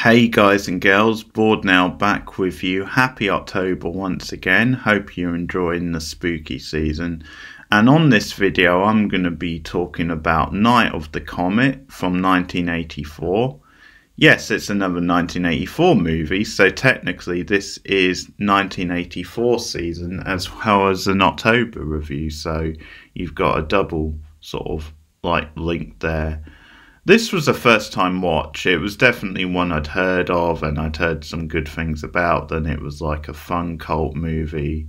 Hey guys and girls, Board now back with you. Happy October once again. Hope you're enjoying the spooky season. And on this video I'm going to be talking about Night of the Comet from 1984. Yes, it's another 1984 movie, so technically this is 1984 season as well as an October review, so you've got a double sort of link there. This was a first time watch. It was definitely one I'd heard of and I'd heard some good things about. Then it was like a fun cult movie.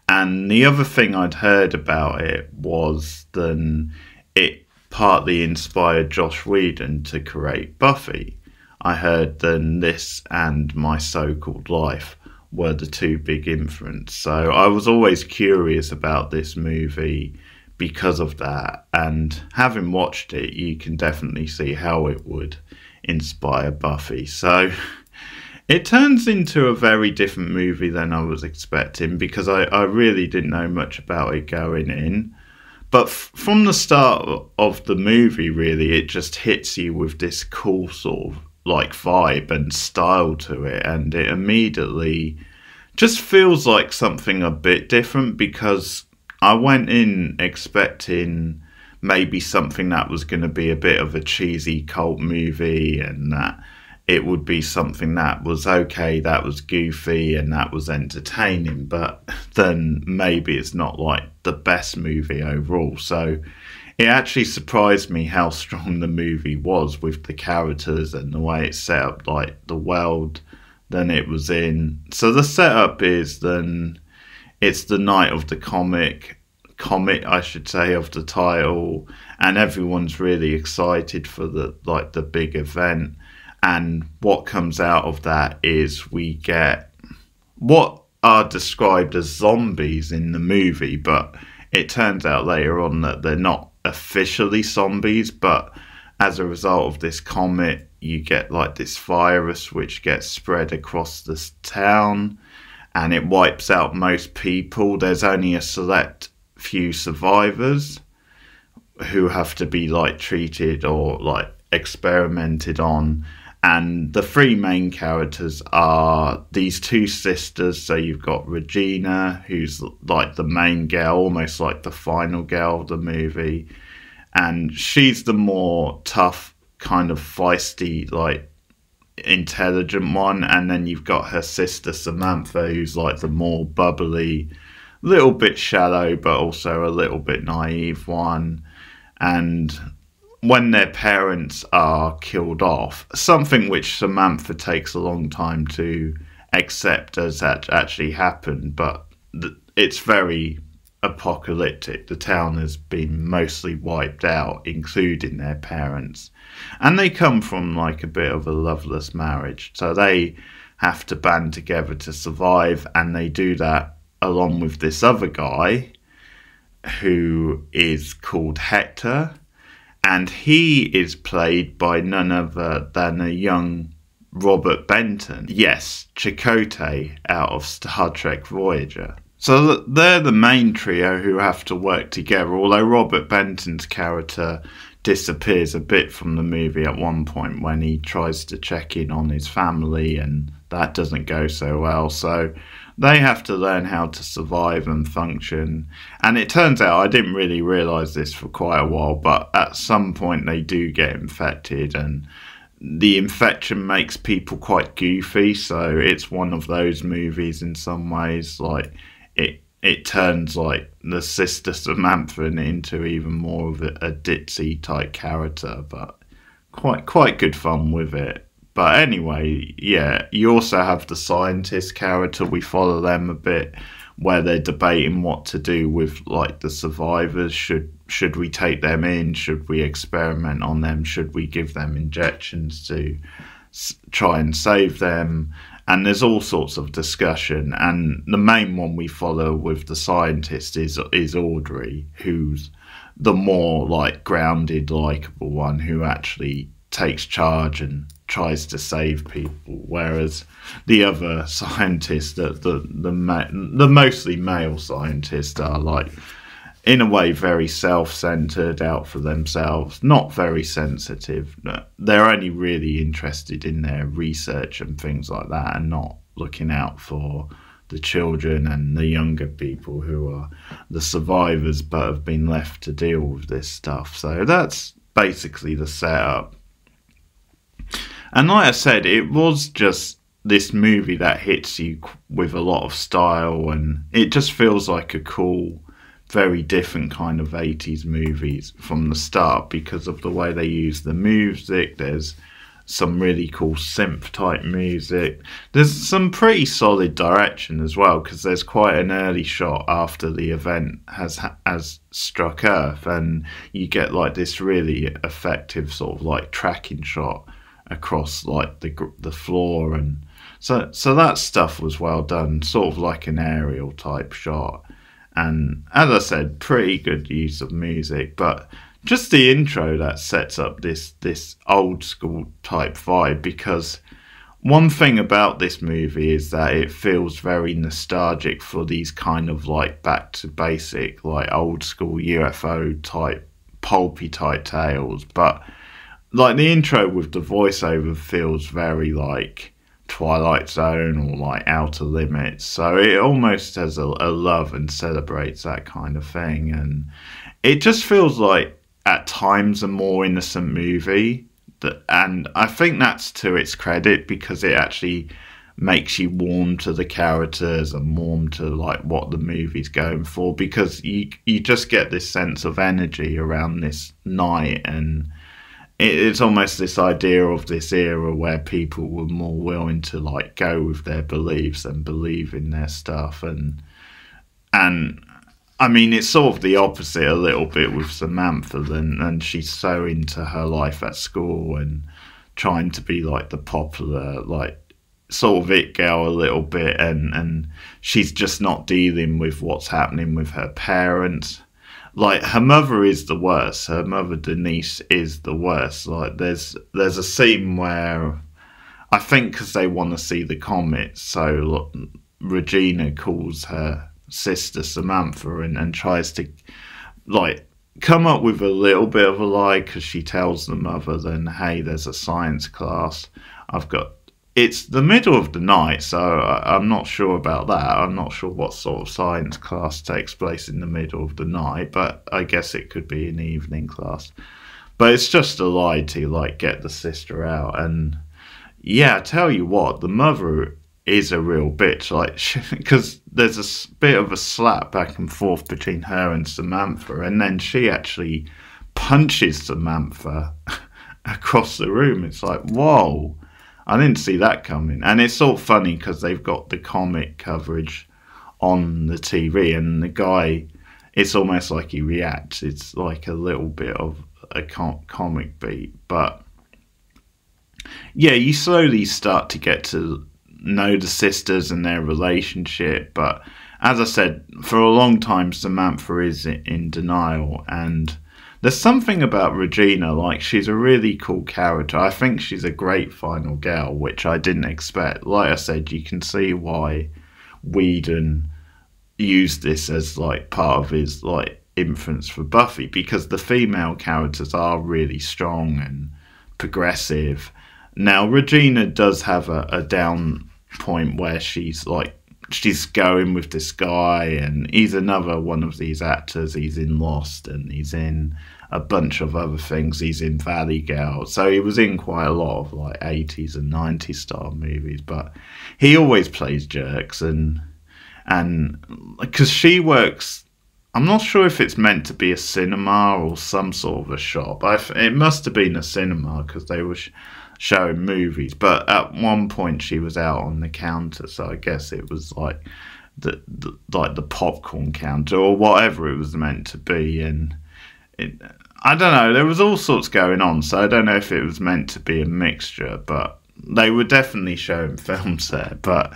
And the other thing I'd heard about it was then it partly inspired Joss Whedon to create Buffy. I heard then this and My So-Called Life were the two big influences. So I was always curious about this movie because of that, and having watched it you can definitely see how it would inspire Buffy. So it turns into a very different movie than I was expecting, because I really didn't know much about it going in, but from the start of the movie really it just hits you with this cool sort of vibe and style to it, and it immediately just feels like something a bit different, because I went in expecting maybe something that was going to be a bit of a cheesy cult movie, and that it would be something that was okay, that was goofy and that was entertaining, but then maybe it's not like the best movie overall. So it actually surprised me how strong the movie was with the characters and the way it's set up, like the world that it was in. So the setup is then it's the night of the comet, I should say, of the title, and everyone's really excited for the big event. And what comes out of that is we get what are described as zombies in the movie, but it turns out later on that they're not officially zombies, but as a result of this comet you get like this virus which gets spread across this town, and it wipes out most people. There's only a select few survivors who have to be treated or experimented on. And the three main characters are these two sisters. So you've got Regina, who's the main girl, almost like the final girl of the movie. And she's the more tough, kind of feisty, intelligent one, and then you've got her sister Samantha, who's the more bubbly, little bit shallow but also a little bit naive one. And when their parents are killed off, something which Samantha takes a long time to accept as actually happened, but it's very apocalyptic. The town has been mostly wiped out, including their parents, and they come from a bit of a loveless marriage, so they have to band together to survive. And they do that along with this other guy who is called Hector, and he is played by none other than a young Robert Benton. Yes, Chakotay out of Star Trek Voyager. So they're the main trio who have to work together, although Robert Benton's character disappears a bit from the movie at one point when he tries to check in on his family, and that doesn't go so well. So they have to learn how to survive and function. And it turns out, I didn't really realise this for quite a while, but at some point they do get infected, and the infection makes people quite goofy. So it's one of those movies in some ways, it turns the sister Samantha into even more of a ditzy type character, but quite good fun with it. But anyway, yeah, you also have the scientist character. We follow them a bit, where they're debating what to do with the survivors. Should we take them in? Should we experiment on them? Should we give them injections to try and save them? And there's all sorts of discussion, and the main one we follow with the scientist is Audrey, who's the more grounded, likable one, who actually takes charge and tries to save people, whereas the other scientists, the mostly male scientists, are in a way, very self-centered, out for themselves, not very sensitive. They're only really interested in their research and things like that, and not looking out for the children and the younger people who are the survivors but have been left to deal with this stuff. So that's basically the setup. And like I said, it was just this movie that hits you with a lot of style, and it just feels like a cool, very different kind of 80s movies from the start because of the way they use the music. There's some really cool synth type music. There's some pretty solid direction as well, because there's quite an early shot after the event has struck Earth, and you get like this really effective sort of like tracking shot across like the floor, and so that stuff was well done, sort of like an aerial type shot. And as I said, pretty good use of music, but just the intro that sets up this old school type vibe, because one thing about this movie is that it feels very nostalgic for these kind of like back to basic, like old school UFO type, pulpy type tales. But like the intro with the voiceover feels very like Twilight Zone or like Outer Limits, so it almost has a love and celebrates that kind of thing, and it just feels like at times a more innocent movie, and I think that's to its credit, because it actually makes you warm to the characters and warm to like what the movie's going for, because you just get this sense of energy around this night, and it's almost this idea of this era where people were more willing to like go with their beliefs and believe in their stuff, and I mean, it's sort of the opposite a little bit with Samantha, and she's so into her life at school and trying to be like the popular, like sort of it girl a little bit, and she's just not dealing with what's happening with her parents. Like, her mother is the worst. Her mother, Denise, is the worst. Like, there's a scene where, I think because they want to see the comet, so Regina calls her sister Samantha and tries to, like, come up with a little bit of a lie, because she tells the mother then, hey, there's a science class. It's the middle of the night, so I'm not sure about that. I'm not sure what sort of science class takes place in the middle of the night, but I guess it could be an evening class. But it's just a lie to, like, get the sister out. And yeah, I tell you what, the mother is a real bitch, like, because there's a bit of a slap back and forth between her and Samantha, and then she actually punches Samantha across the room. It's like, whoa. I didn't see that coming. And it's sort of funny because they've got the comic coverage on the TV, and the guy, it's almost like he reacts. It's like a little bit of a comic beat. But yeah, you slowly start to get to know the sisters and their relationship. But as I said, for a long time, Samantha is in denial, and there's something about Regina, like, she's a really cool character. I think she's a great final girl, which I didn't expect. Like I said, you can see why Whedon used this as, like, part of his, like, influence for Buffy, because the female characters are really strong and progressive. Now, Regina does have a down point where she's, like, she's going with this guy, and he's another one of these actors. He's in Lost, and he's in a bunch of other things. He's in Valley Girl, so he was in quite a lot of like 80s and 90s style movies, but he always plays jerks, and because she works, I'm not sure if it's meant to be a cinema or some sort of a shop. It must have been a cinema because they were showing movies, but at one point she was out on the counter, so I guess it was like the popcorn counter or whatever it was meant to be. And I don't know, there was all sorts going on, so I don't know if it was meant to be a mixture, but they were definitely showing films there. But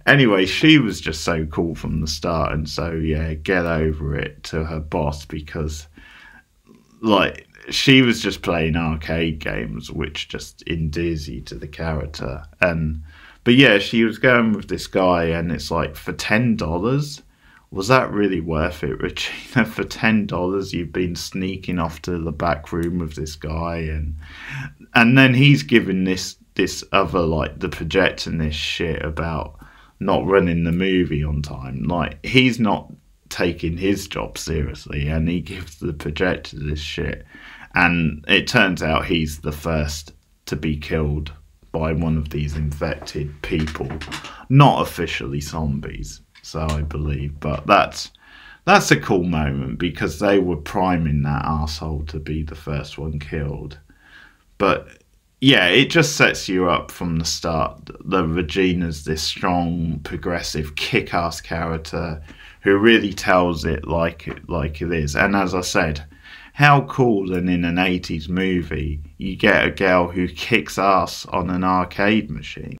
anyway, she was just so cool from the start, and so yeah, get over it to her boss, because like, she was just playing arcade games, which just endears you to the character. But yeah, she was going with this guy, and it's like, for $10, was that really worth it, Regina? For $10, you've been sneaking off to the back room with this guy, and then he's giving this other, like, the projectionist shit about not running the movie on time. Like, he's not taking his job seriously, and he gives the projector this shit, and it turns out he's the first to be killed by one of these infected people, not officially zombies, so I believe, but that's a cool moment, because they were priming that asshole to be the first one killed. But yeah, it just sets you up from the start. The Regina's this strong, progressive, kick-ass character who really tells it like it is. And as I said, how cool that in an 80s movie you get a girl who kicks ass on an arcade machine.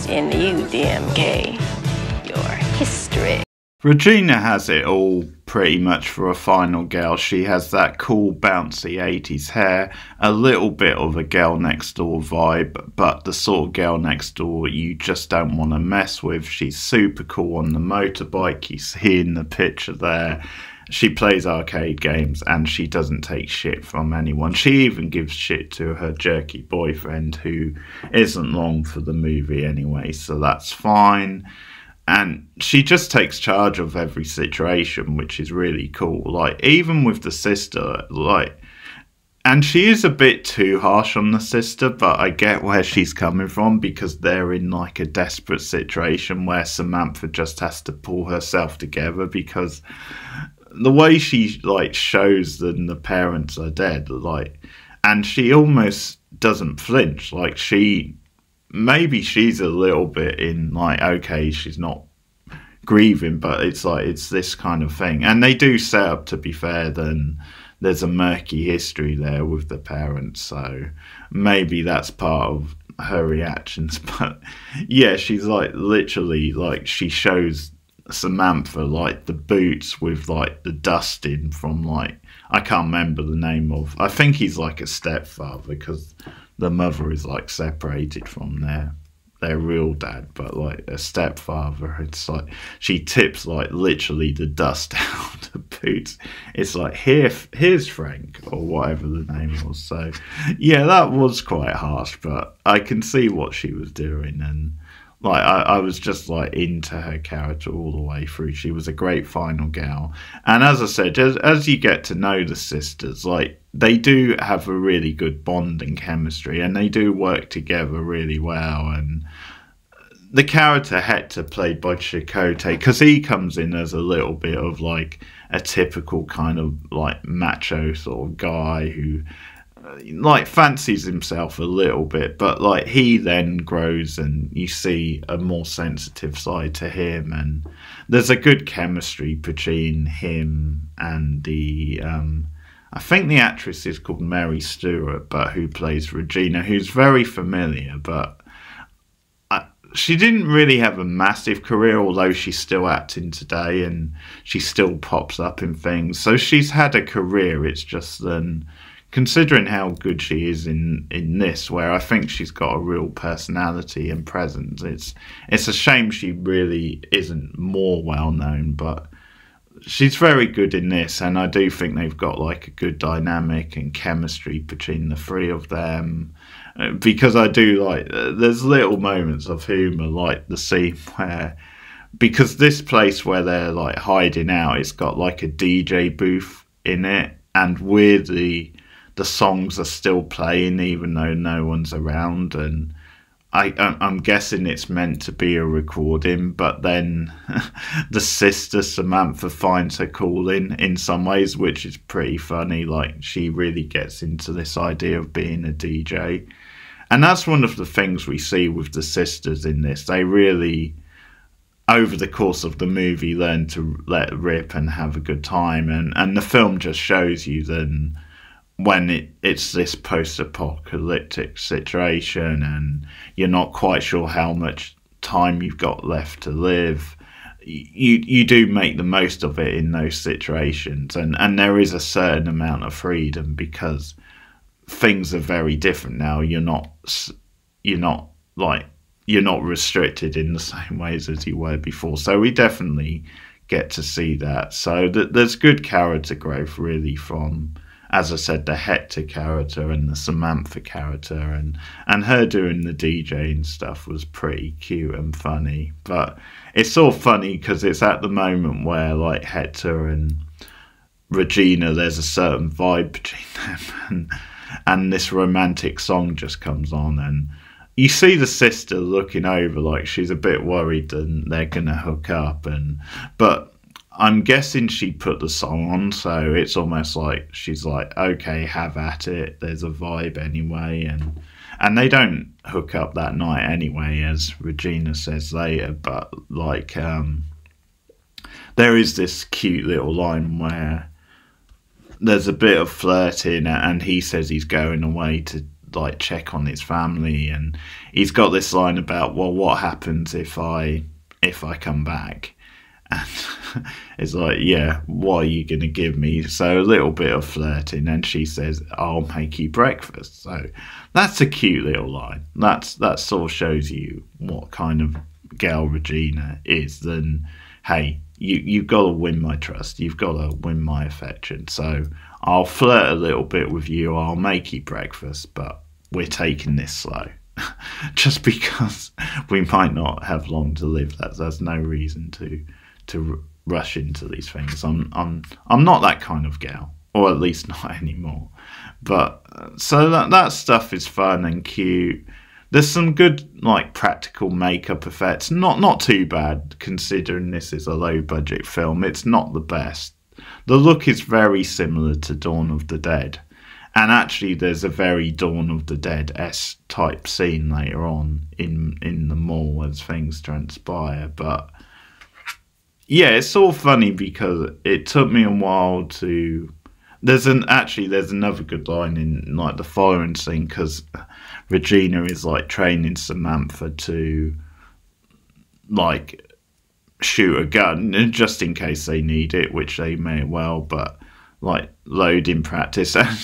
In the UDMK, your history. Regina has it all pretty much for a final girl. She has that cool bouncy 80s hair, a little bit of a girl next door vibe, but the sort of girl next door you just don't want to mess with. She's super cool on the motorbike, you see in the picture there. She plays arcade games and she doesn't take shit from anyone. She even gives shit to her jerky boyfriend, who isn't long for the movie anyway, so that's fine. And she just takes charge of every situation, which is really cool. Like, even with the sister, like, and she is a bit too harsh on the sister, but I get where she's coming from, because they're in like a desperate situation where Samantha just has to pull herself together, because the way she like shows them the parents are dead, like, and she almost doesn't flinch. Like, maybe she's a little bit in like, okay, she's not grieving, but it's like, it's this kind of thing. And they do set up, to be fair, then there's a murky history there with the parents, so maybe that's part of her reactions. But yeah, she's like, literally, like, she shows Samantha like the boots with like the dust in from, like, I can't remember the name of, I think he's like a stepfather, because the mother is like separated from their real dad, but like a stepfather, it's like she tips like literally the dust out of the boots. It's like, here's Frank, or whatever the name was. So yeah, that was quite harsh, but I can see what she was doing, and like, I was just like into her character all the way through. She was a great final gal. And as I said, as you get to know the sisters, like, they do have a really good bond and chemistry, and they do work together really well. And the character Hector, played by Chakotay, because he comes in as a little bit of like a typical kind of like macho sort of guy who like fancies himself a little bit, but like he then grows and you see a more sensitive side to him, and there's a good chemistry between him and the I think the actress is called Mary Stewart, but who plays Regina, who's very familiar, but she didn't really have a massive career, although she's still acting today and she still pops up in things, so she's had a career. It's just then, considering how good she is in this, where I think she's got a real personality and presence, it's a shame she really isn't more well known, but she's very good in this, and I do think they've got like a good dynamic and chemistry between the three of them, because I do like, there's little moments of humour, like the scene where, because this place where they're like hiding out, it's got like a DJ booth in it, and weirdly the songs are still playing even though no one's around, and I'm guessing it's meant to be a recording, but then the sister Samantha finds her cool in some ways, which is pretty funny. Like, she really gets into this idea of being a DJ, and that's one of the things we see with the sisters in this. They really, over the course of the movie, learn to let rip and have a good time, and the film just shows you then when it's this post-apocalyptic situation and you're not quite sure how much time you've got left to live, you do make the most of it in those situations, and there is a certain amount of freedom because things are very different now. You're not restricted in the same ways as you were before, so we definitely get to see that. So there's good character growth really from, as I said, the Hector character and the Samantha character, and her doing the DJing stuff was pretty cute and funny. But it's all funny because it's at the moment where, like, Hector and Regina, there's a certain vibe between them, and this romantic song just comes on, and you see the sister looking over like she's a bit worried that they're gonna hook up, but I'm guessing she put the song on, so it's almost like she's like, okay, have at it, there's a vibe anyway, and they don't hook up that night anyway, as Regina says later. But like, there is this cute little line where there's a bit of flirting, and he says he's going away to like check on his family, and he's got this line about, well, what happens if I come back? And it's like, yeah, what are you going to give me? So a little bit of flirting, and she says, I'll make you breakfast. So that's a cute little line. That sort of shows you what kind of girl Regina is. Then, hey, you've got to win my trust. You've got to win my affection. So I'll flirt a little bit with you. I'll make you breakfast, but we're taking this slow. Just because we might not have long to live. There's no reason to rush into these things. I'm not that kind of gal, or at least not anymore. But so that stuff is fun and cute. There's some good like practical makeup effects. Not too bad considering this is a low budget film. It's not the best. The look is very similar to Dawn of the Dead, and actually there's a very Dawn of the Dead-esque type scene later on in the mall as things transpire. But yeah, it's all funny because it took me a while to... There's another good line in like the following scene, because Regina is like training Samantha to like shoot a gun just in case they need it, which they may well, but like loading practice. And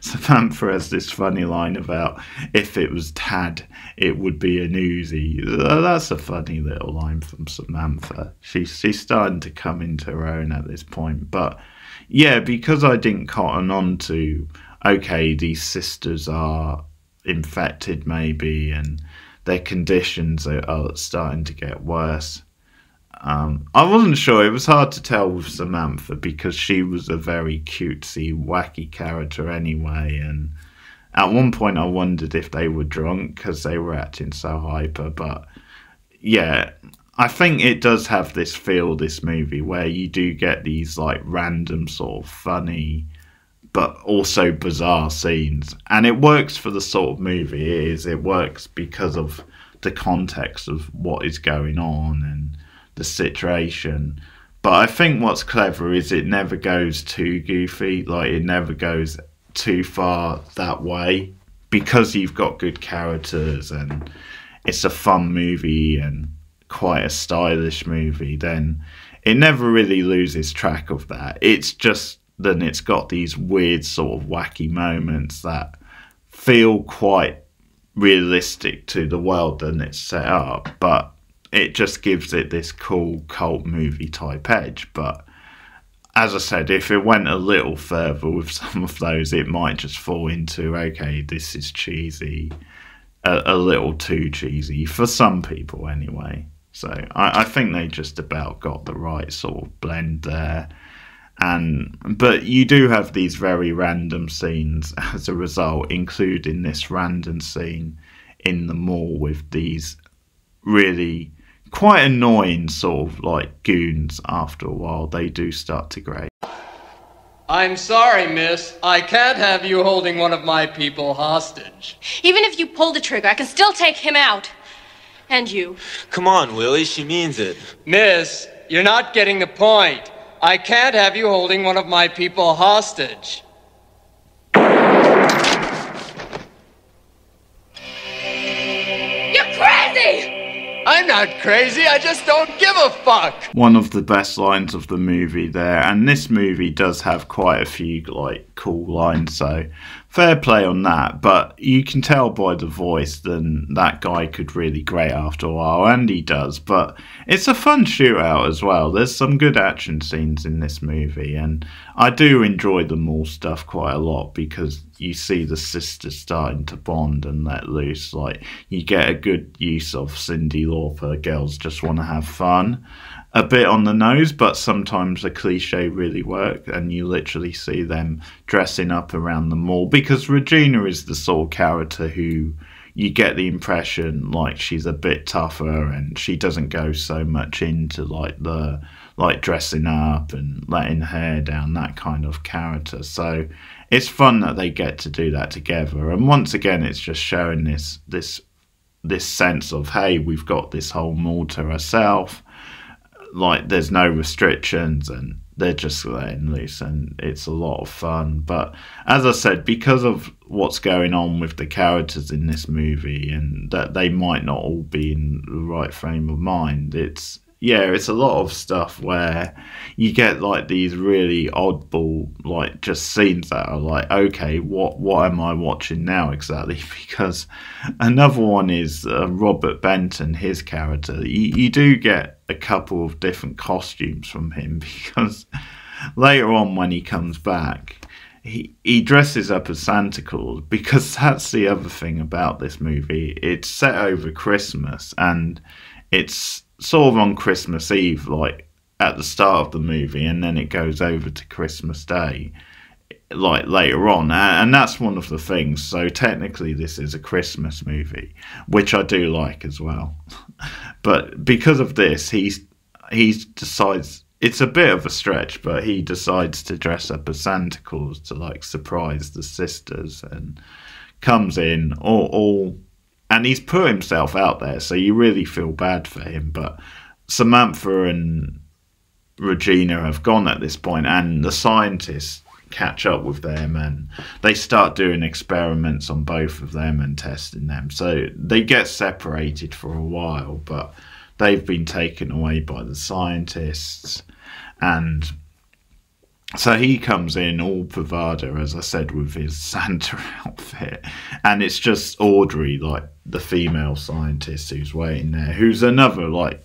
Samantha has this funny line about, if it was Tad, it would be an Uzi. That's a funny little line from Samantha. She's starting to come into her own at this point. But yeah, because I didn't cotton on to, okay, these sisters are infected maybe, and their conditions are starting to get worse. I wasn't sure. It was hard to tell with Samantha because she was a very cutesy, wacky character anyway. And at one point I wondered if they were drunk because they were acting so hyper. But yeah, I think it does have this feel, this movie, where you do get these like random sort of funny but also bizarre scenes. And it works for the sort of movie it is. It works because of the context of what is going on and the situation. But I think what's clever is it never goes too goofy, like it never goes too far that way, because you've got good characters and it's a fun movie and quite a stylish movie. Then it never really loses track of that. It's just then it's got these weird sort of wacky moments that feel quite realistic to the world that it's set up, but it just gives it this cool cult movie type edge. But as I said, if it went a little further with some of those, it might just fall into, okay, this is cheesy, a little too cheesy for some people anyway. So I think they just about got the right sort of blend there. But you do have these very random scenes as a result, including this random scene in the mall with these really quite annoying sort of like goons. After a while they do start to grate. I'm sorry, miss. I can't have you holding one of my people hostage. Even if you pull the trigger, I can still take him out. And you. Come on, Willie, she means it. Miss, you're not getting the point. I can't have you holding one of my people hostage. I'm not crazy, I just don't give a fuck. One of the best lines of the movie there, and this movie does have quite a few like cool lines, so fair play on that. But you can tell by the voice then that guy could really grate after a while, and he does. But it's a fun shootout as well. There's some good action scenes in this movie, and I do enjoy the mall stuff quite a lot because you see the sisters starting to bond and let loose. Like, you get a good use of Cyndi Lauper, girls just want to have fun. A bit on the nose, but sometimes the cliche really works, and you literally see them dressing up around the mall, because Regina is the sort of character who you get the impression like she's a bit tougher, and she doesn't go so much into like the dressing up and letting hair down, that kind of character. So it's fun that they get to do that together, and once again it's just showing this sense of, hey, we've got this whole mall to ourselves. Like, there's no restrictions and they're just letting loose, and it's a lot of fun. But as I said, because of what's going on with the characters in this movie and that they might not all be in the right frame of mind, it's a lot of stuff where you get like these really oddball, like, just scenes that are like, okay, what am I watching now exactly? Because another one is Robert Benton, his character. You do get a couple of different costumes from him, because later on when he comes back, he dresses up as Santa Claus, because that's the other thing about this movie. It's set over Christmas, and it's sort of on Christmas Eve, like at the start of the movie, and then it goes over to Christmas Day, like later on, and that's one of the things. So technically this is a Christmas movie, which I do like as well. But because of this, he decides, it's a bit of a stretch, but he decides to dress up as Santa Claus to like surprise the sisters, and comes in all and he's put himself out there, so you really feel bad for him. But Samantha and Regina have gone at this point, and the scientists catch up with them, and they start doing experiments on both of them and testing them. So they get separated for a while, but they've been taken away by the scientists. And so he comes in all bravado, as I said, with his Santa outfit, and it's just Audrey, like the female scientist who's waiting there, who's another like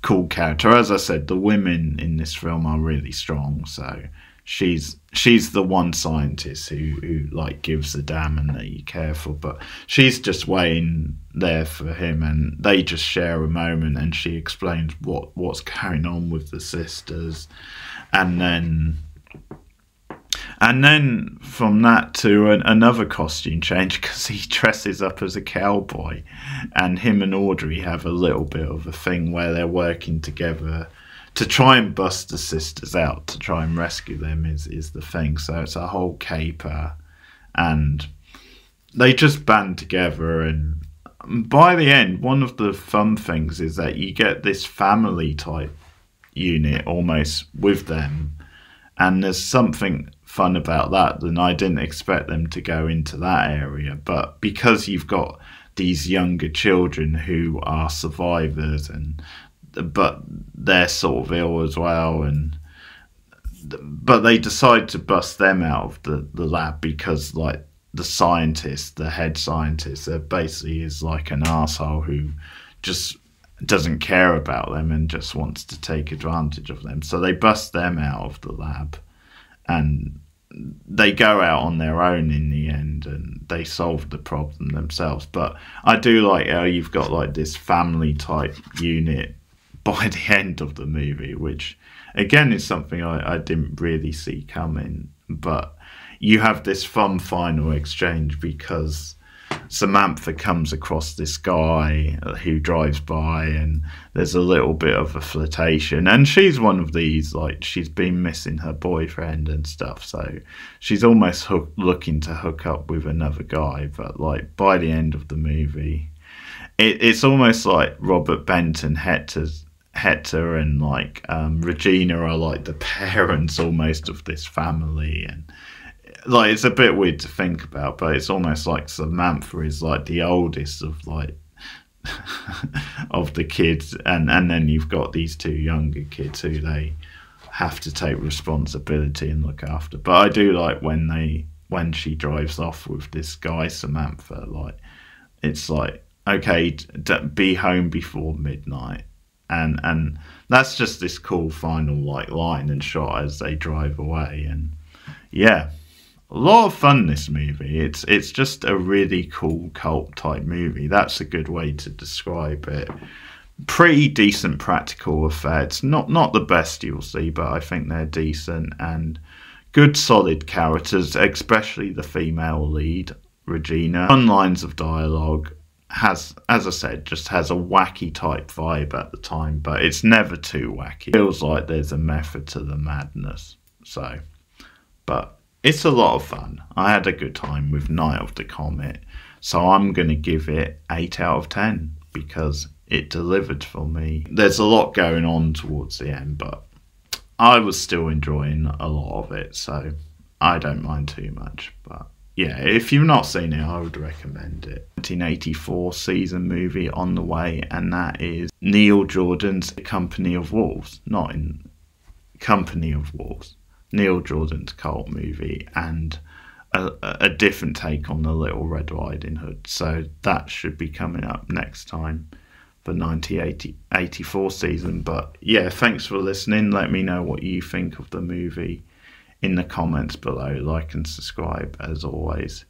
cool character. As I said, the women in this film are really strong, so she's the one scientist who like gives a damn and that you care for, but she's just waiting there for him, and they just share a moment, and she explains what's going on with the sisters, and then from that to another costume change, because he dresses up as a cowboy, and him and Audrey have a little bit of a thing where they're working together to try and bust the sisters out, to try and rescue them is the thing. So it's a whole caper, and they just band together, and by the end, one of the fun things is that you get this family type unit almost with them, and there's something fun about that. Then I didn't expect them to go into that area, but because you've got these younger children who are survivors, but they're sort of ill as well, but they decide to bust them out of the lab, because like the head scientist, basically is like an asshole who just doesn't care about them and just wants to take advantage of them. So they bust them out of the lab, and they go out on their own in the end, and they solve the problem themselves. But I do like how you've got like this family type unit by the end of the movie, which again is something I didn't really see coming. But you have this fun final exchange, because Samantha comes across this guy who drives by, and there's a little bit of a flirtation, and she's one of these, like, she's been missing her boyfriend and stuff, so she's almost looking to hook up with another guy. But like by the end of the movie, it's almost like Robert Benton, Hector and like Regina are like the parents almost of this family, and like it's a bit weird to think about, but it's almost like Samantha is like the oldest of like of the kids, and then you've got these two younger kids who they have to take responsibility and look after. But I do like when she drives off with this guy Samantha, like, it's like, okay, be home before midnight, and that's just this cool final like line and shot as they drive away. And yeah, a lot of fun, this movie. It's just a really cool cult type movie. That's a good way to describe it. Pretty decent practical effects. Not the best you'll see, but I think they're decent, and good solid characters, especially the female lead, Regina. One lines of dialogue, has, as I said, just has a wacky type vibe at the time, but it's never too wacky. It feels like there's a method to the madness. So, but it's a lot of fun. I had a good time with Night of the Comet, so I'm going to give it 8 out of 10 because it delivered for me. There's a lot going on towards the end, but I was still enjoying a lot of it, so I don't mind too much. But yeah, if you've not seen it, I would recommend it. 1984 season movie on the way, and that is Neil Jordan's Company of Wolves. Not in Company of Wolves. Neil Jordan's cult movie, and a different take on the Little Red Riding Hood. So that should be coming up next time for 1984 season. But yeah, thanks for listening. Let me know what you think of the movie in the comments below. Like and subscribe as always.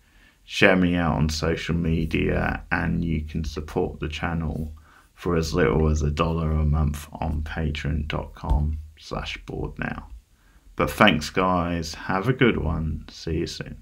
Share me out on social media, and you can support the channel for as little as $1 a month on patreon.com/borednow. But thanks guys, have a good one, see you soon.